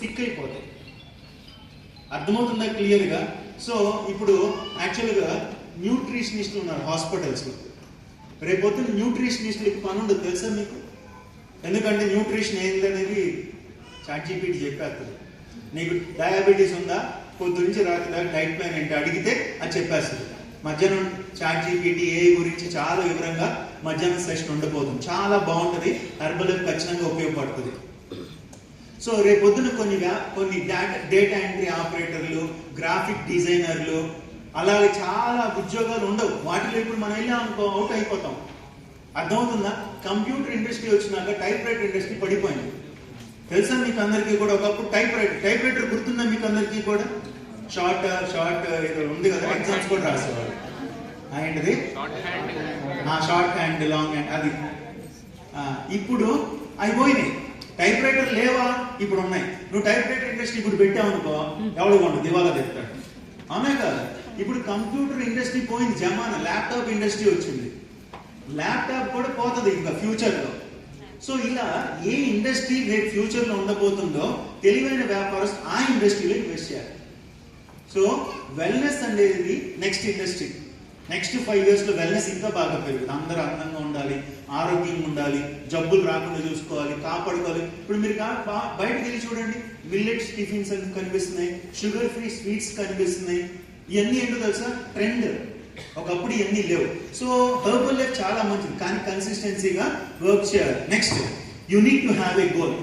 Sick అయిపోతాయి. అర్థమవుతుందా క్లియర్గా? సో ఇప్పుడు యాక్చువల్గా న్యూట్రిషనిస్టులు ఉన్నారు హాస్పిటల్స్లో. రేపొద్దున న్యూట్రిషనిస్టులకి పని ఉండదు తెలుసా మీకు? ఎందుకంటే న్యూట్రిషన్ ఏంటనేది ChatGPT చెప్పేస్తుంది. నీకు డయాబెటీస్ ఉందా, పొద్దు నుంచి రాత్రి దాకా డైట్ ప్లాన్ ఏంటి అడిగితే అది చెప్పేస్తుంది. మధ్యాహ్నం ChatGPT AI గురించి చాలా వివరంగా మధ్యాహ్నం సెషన్ ఉండబోతుంది. చాలా బాగుంటుంది, హెర్బల్ ఖచ్చితంగా ఉపయోగపడుతుంది. సో రేపొద్దున కొన్ని డేటా ఎంట్రీ ఆపరేటర్లు, గ్రాఫిక్ డిజైనర్లు, అలాగే చాలా ఉద్యోగాలు ఉండవు. వాటిలో ఇప్పుడు మనం వెళ్ళి అవుట్ అయిపోతాం. అర్థమవుతుందా? కంప్యూటర్ ఇండస్ట్రీ వచ్చినాక టైప్ రైటర్ ఇండస్ట్రీ పడిపోయింది తెలుసా మీకు అందరికీ కూడా. ఒకప్పుడు టైప్ రైటర్ గుర్తుందా మీకు అందరికీ కూడా? షార్ట్ ఏదో ఉంది కదా, ఎగ్జామ్స్ కూడా రాసేవాళ్ళు. ఏంటిది? Short hand, long hand. అది ఇప్పుడు అయిపోయినాయి. టైప్ రైటర్ లేవా? ఇప్పుడు ఉన్నాయి. నువ్వు టైప్ రైటర్ ఇండస్ట్రీ ఇప్పుడు పెట్టావు అనుకో, ఎవడు కొండు దివాలా తెస్తాడు. అవునా కదా? ఇప్పుడు కంప్యూటర్ ఇండస్ట్రీ పోయింది, జమానా ల్యాప్టాప్ ఇండస్ట్రీ వచ్చింది. ల్యాప్టాప్ కూడా పోతుంది ఇంకా ఫ్యూచర్లో. సో ఇలా ఏ ఇండస్ట్రీ రేపు ఫ్యూచర్లో ఉండబోతుందో తెలివైన వ్యాపారస్తులు ఆ ఇండస్ట్రీలో ఇన్వెస్ట్ చేయాలి. సో వెల్నెస్ అనేది నెక్స్ట్ ఇండస్ట్రీ. నెక్స్ట్ 5 yearsలో వెల్నెస్ ఇంకా బాగా పెరుగుతుంది. అందరూ అందంగా ఉండాలి, ఆరోగ్యంగా ఉండాలి, జబ్బులు రాకుండా చూసుకోవాలి, కాపాడుకోవాలి. ఇప్పుడు మీరు బయటకు వెళ్ళి చూడండి, మిల్లెట్స్ టిఫిన్స్ అని కనిపిస్తున్నాయి, షుగర్ ఫ్రీ స్వీట్స్ కనిపిస్తున్నాయి. ఇవన్నీ ఏంటో తెలుసా? ట్రెండ్. ఒకప్పుడు ఇవన్నీ లేవు. సో హెర్బల్ లైఫ్ చాలా మంచిది, కానీ కన్సిస్టెన్సీగా వర్క్ చేయాలి. Next, you need to have a goal.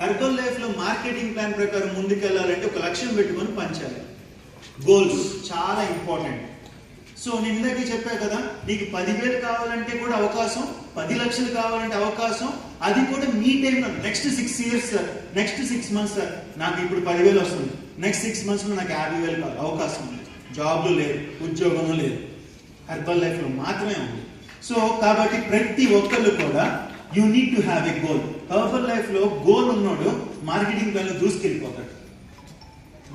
Herbal లైఫ్లో మార్కెటింగ్ ప్లాన్ ప్రకారం ముందుకెళ్ళాలంటే ఒక లక్ష్యం పెట్టుకొని పనిచేయాలి. గోల్స్ చాలా ఇంపార్టెంట్. సో నేను ఇందాక చెప్పా కదా, నీకు 10,000 కావాలంటే కూడా అవకాశం, 10 లక్షలు కావాలంటే అవకాశం. అది కూడా మీ టైంలో. Next 6 years sir, next 6 months sir, నాకు ఇప్పుడు 10,000 వస్తుంది, నెక్స్ట్ 6 monthsలో నాకు 50,000 కావాలి. అవకాశం లేదు, జాబ్లు లేదు, ఉద్యోగము లేదు, హెర్బల్ లైఫ్లో మాత్రమే ఉంది. సో కాబట్టి ప్రతి ఒక్కళ్ళు కూడా you need to have a goal. Herbal లైఫ్లో గోల్ ఉన్నోడు మార్కెటింగ్ ప్లాన్లో దూసుకెళ్ళిపోతాడు.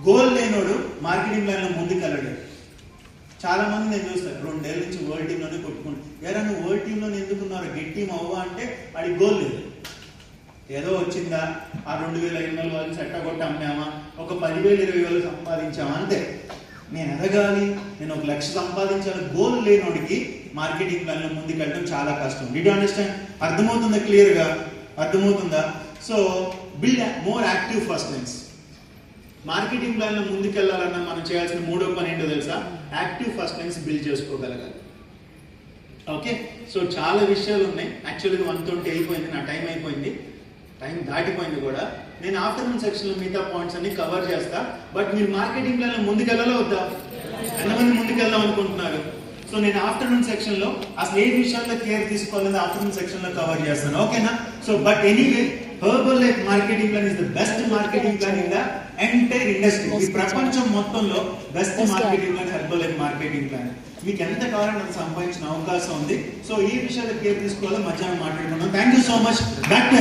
గోల్ లేనోడు మార్కెటింగ్ ప్లాన్లో ముందుకెళ్ళాడు. చాలా మంది నేను చూస్తాను 2 ఏళ్ళ నుంచి వరల్డ్ టీంలోనే కొట్టుకుంటాను. ఎరా నువ్వు వరల్డ్ టీంలో ఎందుకున్నారు, గెట్ టీం అవ్వా అంటే అది గోల్ లేదు. ఏదో వచ్చిందా, ఆ 2,500 వాళ్ళని సెట్టగొట్టి అమ్మామా, ఒక 10,000 20,000 సంపాదించామా అంతే. నేను ఎదగాలి, నేను 1 లక్ష సంపాదించాలి, గోల్ లేనోడికి మార్కెటింగ్ ప్లాన్లో ముందుకెళ్ళడం చాలా కష్టం. Did understand? అర్థమవుతుందా క్లియర్గా? అర్థమవుతుందా? So build more active first lines. Marketing ప్లాన్లో ముందుకెళ్ళాలన్నా మనం చేయాల్సిన 3వ పని ఏంటో తెలుసా? యాక్టివ్ ఫస్ట్ లైన్స్ బిల్డ్ చేసుకోగలగాలి. ఓకే, సో చాలా విషయాలు ఉన్నాయి. యాక్చువల్గా 1:20 అయిపోయింది, నా టైం అయిపోయింది, టైం దాటిపోయింది కూడా. నేను ఆఫ్టర్నూన్ సెక్షన్లో మిగతా పాయింట్స్ అన్ని కవర్ చేస్తా. బట్ మీరు మార్కెటింగ్ ప్లాన్లో ముందుకెళ్ళాలో వద్దా? ఎంతమంది ముందుకెళ్దాం అనుకుంటున్నారు? సో నేను ఆఫ్టర్నూన్ సెక్షన్లో అసలు ఏ విషయాల్లో కేర్ తీసుకోవాలని ఆఫ్టర్నూన్ సెక్షన్లో కవర్ చేస్తాను. ఓకేనా? So but anyway, herbal life marketing plan is the best marketing plan in the entire industry. ఈ ప్రపంచం మొత్తంలో best marketing plan herbal life marketing plan. మీకు ఎంత కావాలని అది సంపాదించిన అవకాశం ఉంది. సో ఈ విషయాల్లో కేర్ తీసుకోవాలో మధ్యాహ్నం మాట్లాడుకున్నాం. Thank you so much. Back to